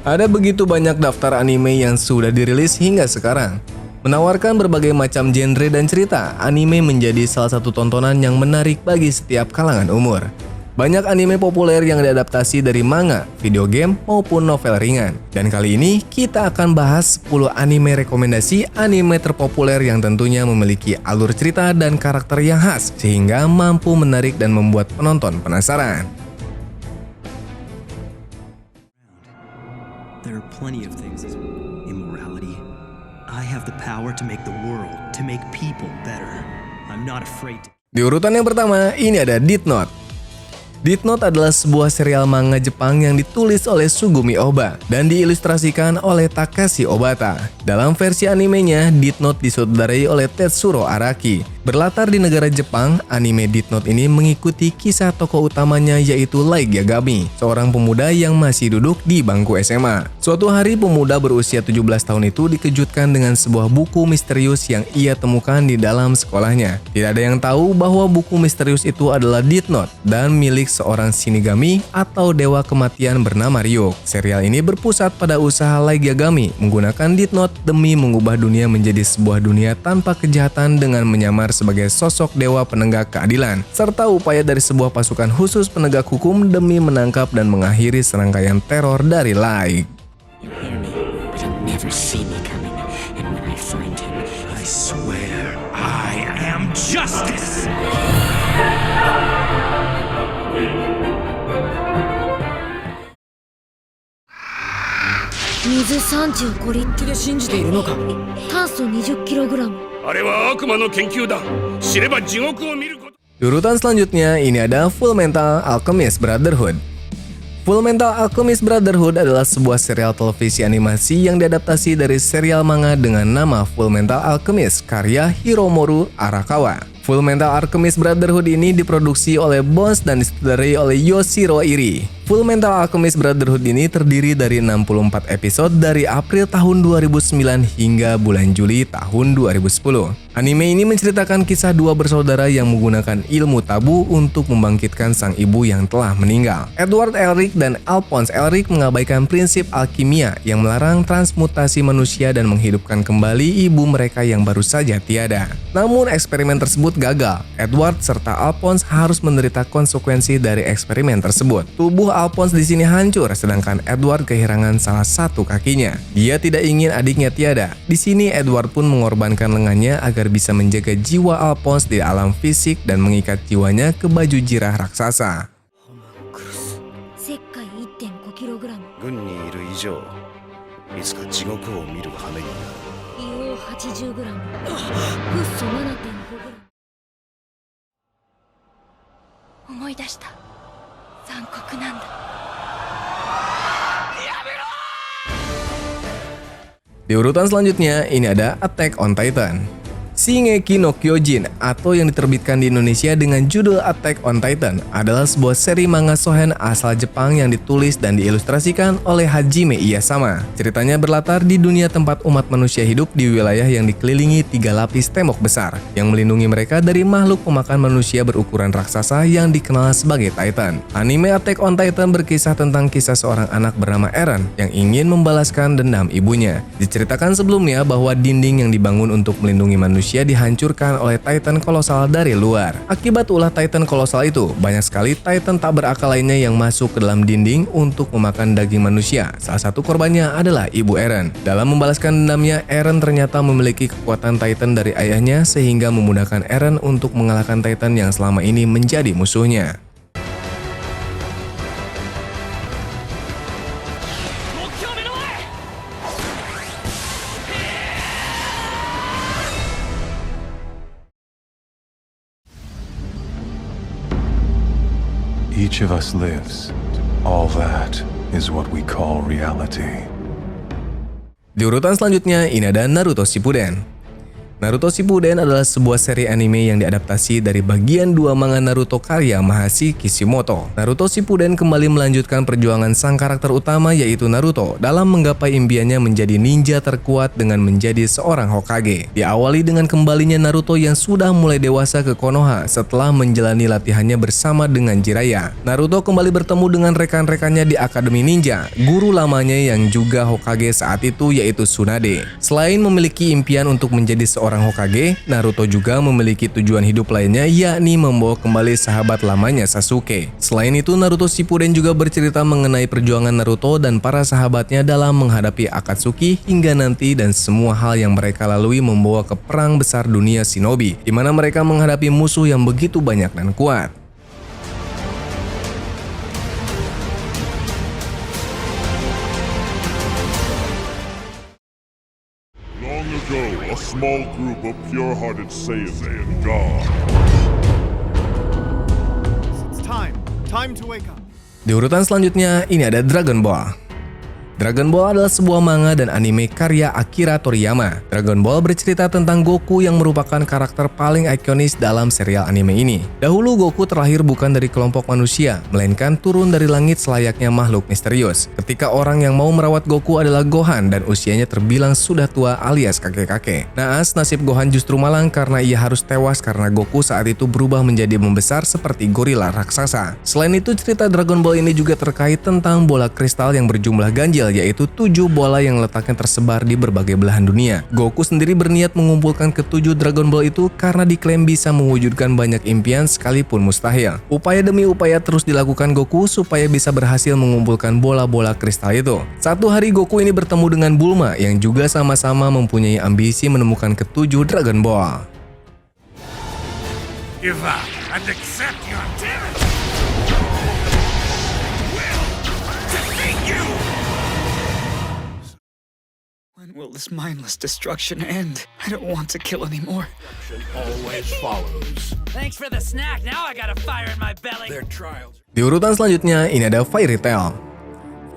Ada begitu banyak daftar anime yang sudah dirilis hingga sekarang. Menawarkan berbagai macam genre dan cerita, anime menjadi salah satu tontonan yang menarik bagi setiap kalangan umur. Banyak anime populer yang diadaptasi dari manga, video game, maupun novel ringan. Dan kali ini kita akan bahas 10 anime rekomendasi anime terpopuler yang tentunya memiliki alur cerita dan karakter yang khas, sehingga mampu menarik dan membuat penonton penasaran. There are plenty of things as immorality. I have the power to make the world, to make people better. I'm not afraid to... Di urutan yang pertama, ini ada Death Note. Death Note adalah sebuah serial manga Jepang yang ditulis oleh Sugumi Ohba dan diilustrasikan oleh Takashi Obata. Dalam versi animenya, Death Note disutradarai oleh Tetsuro Araki. Berlatar di negara Jepang, anime Death Note ini mengikuti kisah tokoh utamanya yaitu Light Yagami, seorang pemuda yang masih duduk di bangku SMA. Suatu hari pemuda berusia 17 tahun itu dikejutkan dengan sebuah buku misterius yang ia temukan di dalam sekolahnya. Tidak ada yang tahu bahwa buku misterius itu adalah Death Note dan milik seorang shinigami atau dewa kematian bernama Ryuk. Serial ini berpusat pada usaha Light Yagami menggunakan Death Note demi mengubah dunia menjadi sebuah dunia tanpa kejahatan dengan menyamar sebagai sosok dewa penegak keadilan, serta upaya dari sebuah pasukan khusus penegak hukum demi menangkap dan mengakhiri serangkaian teror dari Light. You hear me, but you'll never see me coming. And when I find him, I swear I am justice! 水35リットル信じているのか。炭素 20kg。 あれは悪魔の研究だ。知れば地獄を見ること。 Di urutan selanjutnya, ini ada Fullmetal Alchemist Brotherhood. Fullmetal Alchemist Brotherhood adalah sebuah serial televisi animasi yang diadaptasi dari serial manga dengan nama Fullmetal Alchemist karya Hiromoru Arakawa. Fullmetal Alchemist Brotherhood ini diproduksi oleh Bones dan disutradarai oleh Yoshiro Iri. Fullmetal Alchemist Brotherhood ini terdiri dari 64 episode dari April tahun 2009 hingga bulan Juli tahun 2010. Anime ini menceritakan kisah dua bersaudara yang menggunakan ilmu tabu untuk membangkitkan sang ibu yang telah meninggal. Edward Elric dan Alphonse Elric mengabaikan prinsip alkimia yang melarang transmutasi manusia dan menghidupkan kembali ibu mereka yang baru saja tiada. Namun eksperimen tersebut gagal. Edward serta Alphonse harus menderita konsekuensi dari eksperimen tersebut. Tubuh Alphonse di sini hancur, sedangkan Edward kehilangan salah satu kakinya. Dia tidak ingin adiknya tiada. Di sini Edward pun mengorbankan lengannya agar bisa menjaga jiwa Alphonse di alam fisik dan mengikat jiwanya ke baju jirah raksasa. 石灰 1.5kg。 軍にいる以上いつか地獄を見る羽目になる。硫黄 80g。 フッ素 7.5g。 思い出した。残酷なんだ。 Di urutan selanjutnya, ini ada Attack on Titan. Shingeki no Kyojin atau yang diterbitkan di Indonesia dengan judul Attack on Titan adalah sebuah seri manga shonen asal Jepang yang ditulis dan diilustrasikan oleh Hajime Iyasama. Ceritanya berlatar di dunia tempat umat manusia hidup di wilayah yang dikelilingi 3 lapis tembok besar yang melindungi mereka dari makhluk pemakan manusia berukuran raksasa yang dikenal sebagai Titan. Anime Attack on Titan berkisah tentang kisah seorang anak bernama Eren yang ingin membalaskan dendam ibunya. Diceritakan sebelumnya bahwa dinding yang dibangun untuk melindungi manusia dihancurkan oleh Titan kolosal dari luar. Akibat ulah Titan kolosal itu, banyak sekali Titan tak berakal lainnya yang masuk ke dalam dinding untuk memakan daging manusia. Salah satu korbannya adalah ibu Eren. Dalam membalaskan dendamnya, Eren ternyata memiliki kekuatan Titan dari ayahnya sehingga memudahkan Eren untuk mengalahkan Titan yang selama ini menjadi musuhnya. Each of us lives. All that is what we call reality. Di urutan selanjutnya, ini ada Naruto Shippuden. Naruto Shippuden adalah sebuah seri anime yang diadaptasi dari bagian 2 manga Naruto karya Masashi Kishimoto. Naruto Shippuden kembali melanjutkan perjuangan sang karakter utama yaitu Naruto dalam menggapai impiannya menjadi ninja terkuat dengan menjadi seorang Hokage. Diawali dengan kembalinya Naruto yang sudah mulai dewasa ke Konoha setelah menjalani latihannya bersama dengan Jiraiya. Naruto kembali bertemu dengan rekan-rekannya di Akademi Ninja, guru lamanya yang juga Hokage saat itu yaitu Tsunade. Selain memiliki impian untuk menjadi seorang Hokage, Naruto juga memiliki tujuan hidup lainnya yakni membawa kembali sahabat lamanya Sasuke. Selain itu, Naruto Shippuden juga bercerita mengenai perjuangan Naruto dan para sahabatnya dalam menghadapi Akatsuki hingga nanti dan semua hal yang mereka lalui membawa ke perang besar dunia shinobi, di mana mereka menghadapi musuh yang begitu banyak dan kuat. Long ago, a small group of pure-hearted Saiyans God. It's time to wake up. Di urutan selanjutnya, ini ada Dragon Ball. Dragon Ball adalah sebuah manga dan anime karya Akira Toriyama. Dragon Ball bercerita tentang Goku yang merupakan karakter paling ikonis dalam serial anime ini. Dahulu Goku terlahir bukan dari kelompok manusia, melainkan turun dari langit selayaknya makhluk misterius. Ketika orang yang mau merawat Goku adalah Gohan dan usianya terbilang sudah tua alias kakek-kakek. Naas, nasib Gohan justru malang karena ia harus tewas karena Goku saat itu berubah menjadi membesar seperti gorila raksasa. Selain itu, cerita Dragon Ball ini juga terkait tentang bola kristal yang berjumlah ganjil, yaitu 7 bola yang letaknya tersebar di berbagai belahan dunia. Goku sendiri berniat mengumpulkan ke-7 Dragon Ball itu karena diklaim bisa mewujudkan banyak impian sekalipun mustahil. Upaya demi upaya terus dilakukan Goku supaya bisa berhasil mengumpulkan bola-bola kristal itu. Satu hari Goku ini bertemu dengan Bulma yang juga sama-sama mempunyai ambisi menemukan ke-7 Dragon Ball. Give up and accept your tyranny. When will this mindless destruction end? I don't want to kill anymore. Always follows. Thanks for the snack. Now I got a fire in my belly. Their trials. Di urutan selanjutnya, ini ada Fairy Tail.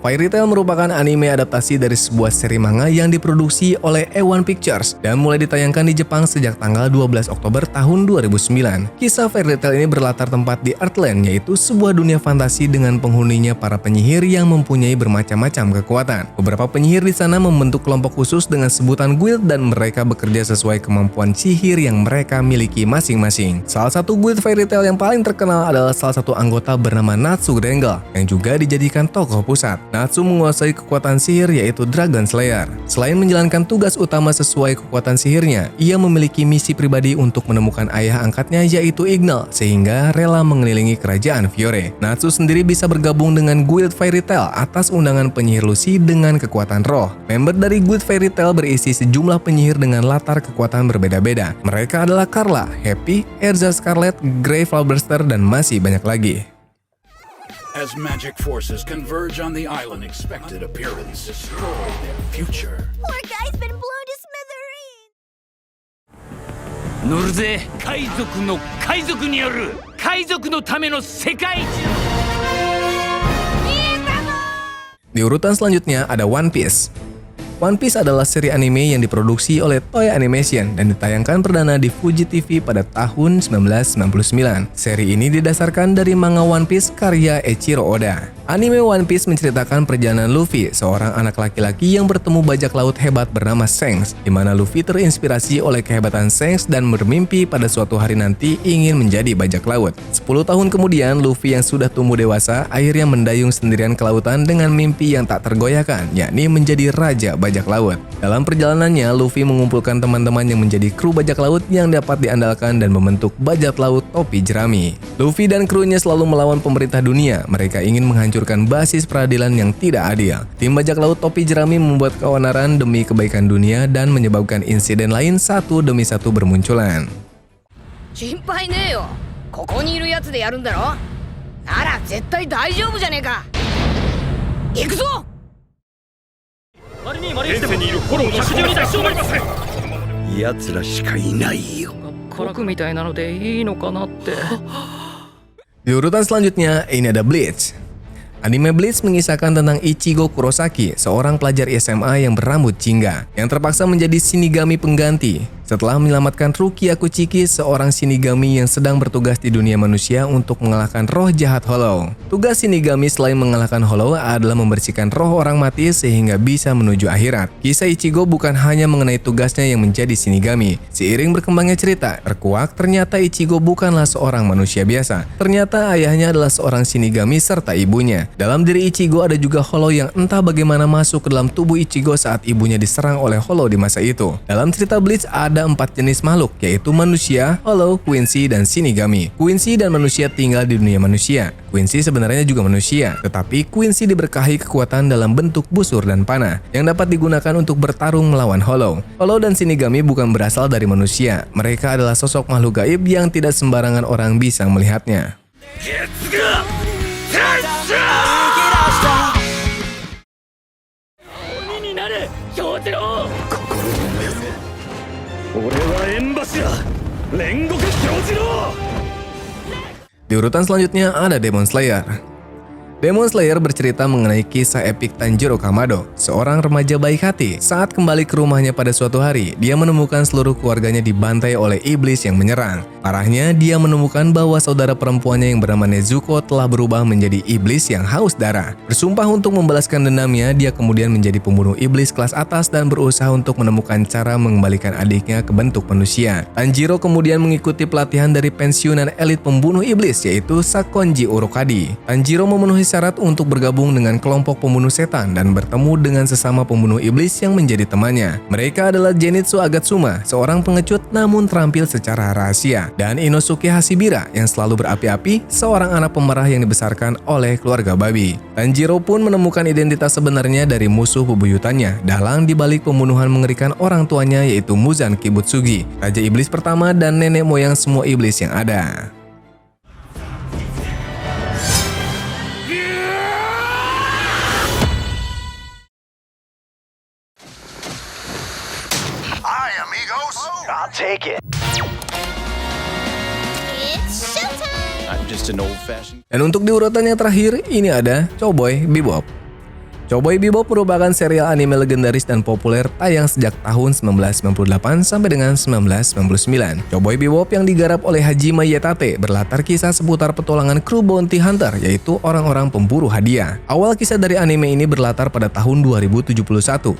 Fairy Tail merupakan anime adaptasi dari sebuah seri manga yang diproduksi oleh A1 Pictures dan mulai ditayangkan di Jepang sejak tanggal 12 Oktober tahun 2009. Kisah Fairy Tail ini berlatar tempat di Earthland, yaitu sebuah dunia fantasi dengan penghuninya para penyihir yang mempunyai bermacam-macam kekuatan. Beberapa penyihir di sana membentuk kelompok khusus dengan sebutan guild dan mereka bekerja sesuai kemampuan sihir yang mereka miliki masing-masing. Salah satu guild Fairy Tail yang paling terkenal adalah salah satu anggota bernama Natsu Granger yang juga dijadikan tokoh pusat. Natsu menguasai kekuatan sihir yaitu Dragon Slayer. Selain menjalankan tugas utama sesuai kekuatan sihirnya, ia memiliki misi pribadi untuk menemukan ayah angkatnya yaitu Ignal, sehingga rela mengelilingi kerajaan Fiore. Natsu sendiri bisa bergabung dengan Guild Fairy Tail atas undangan penyihir Lucy dengan kekuatan roh. Member dari Guild Fairy Tail berisi sejumlah penyihir dengan latar kekuatan berbeda-beda. Mereka adalah Carla, Happy, Erza Scarlet, Grey Flowerbuster, dan masih banyak lagi. As magic forces converge on the island, expected appearance destroy their future. Poor guy's been blown to smithereens. 乗るぜ海賊の海賊による海賊のための世界一の Di urutan selanjutnya ada One Piece. One Piece adalah seri anime yang diproduksi oleh Toei Animation dan ditayangkan perdana di Fuji TV pada tahun 1999. Seri ini didasarkan dari manga One Piece karya Eiichiro Oda. Anime One Piece menceritakan perjalanan Luffy, seorang anak laki-laki yang bertemu bajak laut hebat bernama Shanks, di mana Luffy terinspirasi oleh kehebatan Shanks dan bermimpi pada suatu hari nanti ingin menjadi bajak laut. 10 tahun kemudian, Luffy yang sudah tumbuh dewasa akhirnya mendayung sendirian ke lautan dengan mimpi yang tak tergoyahkan, yakni menjadi raja bajak laut. Dalam perjalanannya, Luffy mengumpulkan teman-teman yang menjadi kru bajak laut yang dapat diandalkan dan membentuk bajak laut topi jerami. Luffy dan krunya selalu melawan pemerintah dunia. Mereka ingin menghancurkan basis peradilan yang tidak adil. Tim bajak laut topi jerami membuat keonaran demi kebaikan dunia dan menyebabkan insiden lain satu demi satu bermunculan. 心配ねえよ。ここにいるやつでやるんだろ。なら絶対大丈夫じゃねえか。行くぞ。現世にいるフォローの指示に出しておりません。奴らしかいないよ。僕みたいなのでいいのかなって。 Di urutan selanjutnya, ini ada Bleach. Anime Bleach mengisahkan tentang Ichigo Kurosaki, seorang pelajar SMA yang berambut jingga, yang terpaksa menjadi Shinigami pengganti. setelah menyelamatkan Rukia Kuchiki, seorang Shinigami yang sedang bertugas di dunia manusia untuk mengalahkan roh jahat Hollow. Tugas Shinigami selain mengalahkan Hollow adalah membersihkan roh orang mati sehingga bisa menuju akhirat. Kisah Ichigo bukan hanya mengenai tugasnya yang menjadi Shinigami. Seiring berkembangnya cerita, terkuak ternyata Ichigo bukanlah seorang manusia biasa. Ternyata ayahnya adalah seorang Shinigami serta ibunya. Dalam diri Ichigo ada juga Hollow yang entah bagaimana masuk ke dalam tubuh Ichigo saat ibunya diserang oleh Hollow di masa itu. Dalam cerita Bleach ada 4 jenis makhluk, yaitu manusia, Hollow, Quincy, dan Shinigami. Quincy dan manusia tinggal di dunia manusia. Quincy sebenarnya juga manusia, tetapi Quincy diberkahi kekuatan dalam bentuk busur dan panah yang dapat digunakan untuk bertarung melawan Hollow. Hollow dan Shinigami bukan berasal dari manusia. Mereka adalah sosok makhluk gaib yang tidak sembarangan orang bisa melihatnya. Di urutan selanjutnya ada Demon Slayer. Demon Slayer bercerita mengenai kisah epik Tanjiro Kamado, seorang remaja baik hati. Saat kembali ke rumahnya pada suatu hari, dia menemukan seluruh keluarganya dibantai oleh iblis yang menyerang. Parahnya, dia menemukan bahwa saudara perempuannya yang bernama Nezuko telah berubah menjadi iblis yang haus darah. Bersumpah untuk membalaskan dendamnya, dia kemudian menjadi pembunuh iblis kelas atas dan berusaha untuk menemukan cara mengembalikan adiknya ke bentuk manusia. Tanjiro kemudian mengikuti pelatihan dari pensiunan elit pembunuh iblis, yaitu Sakonji Urokadi. Tanjiro memenuhi syarat untuk bergabung dengan kelompok pembunuh setan dan bertemu dengan sesama pembunuh iblis yang menjadi temannya. Mereka adalah Zenitsu Agatsuma, seorang pengecut namun terampil secara rahasia, dan Inosuke Hashibira yang selalu berapi-api, seorang anak pemarah yang dibesarkan oleh keluarga babi. Tanjiro pun menemukan identitas sebenarnya dari musuh bebuyutannya dalang dibalik pembunuhan mengerikan orang tuanya, yaitu Muzan Kibutsugi, raja iblis pertama dan nenek moyang semua iblis yang ada. Take it. It's showtime! I'm just an old-fashioned. Dan untuk di urutan yang terakhir, ini ada Cowboy Bebop. Cowboy Bebop merupakan serial anime legendaris dan populer tayang sejak tahun 1998 sampai dengan 1999. Cowboy Bebop yang digarap oleh Hajime Yatate berlatar kisah seputar petualangan kru bounty hunter, yaitu orang-orang pemburu hadiah. Awal kisah dari anime ini berlatar pada tahun 2071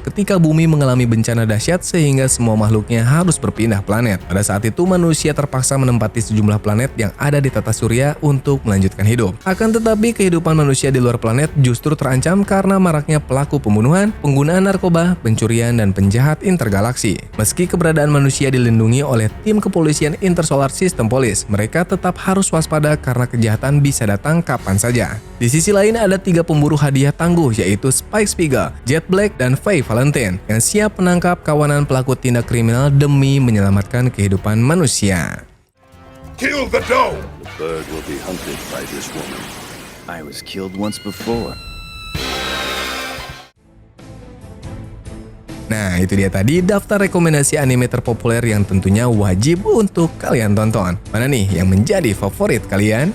ketika bumi mengalami bencana dahsyat sehingga semua makhluknya harus berpindah planet. Pada saat itu manusia terpaksa menempati sejumlah planet yang ada di tata surya untuk melanjutkan hidup. Akan tetapi kehidupan manusia di luar planet justru terancam karena pelaku pembunuhan, penggunaan narkoba, pencurian, dan penjahat intergalaksi. Meski keberadaan manusia dilindungi oleh tim kepolisian Intersolar System Police, mereka tetap harus waspada karena kejahatan bisa datang kapan saja. Di sisi lain ada 3 pemburu hadiah tangguh, yaitu Spike Spiegel, Jet Black, dan Faye Valentine yang siap menangkap kawanan pelaku tindak kriminal demi menyelamatkan kehidupan manusia. Kill the dog! The bird will be hunted by this woman. I was killed once before. Nah, itu dia tadi daftar rekomendasi anime terpopuler yang tentunya wajib untuk kalian tonton. Mana nih yang menjadi favorit kalian?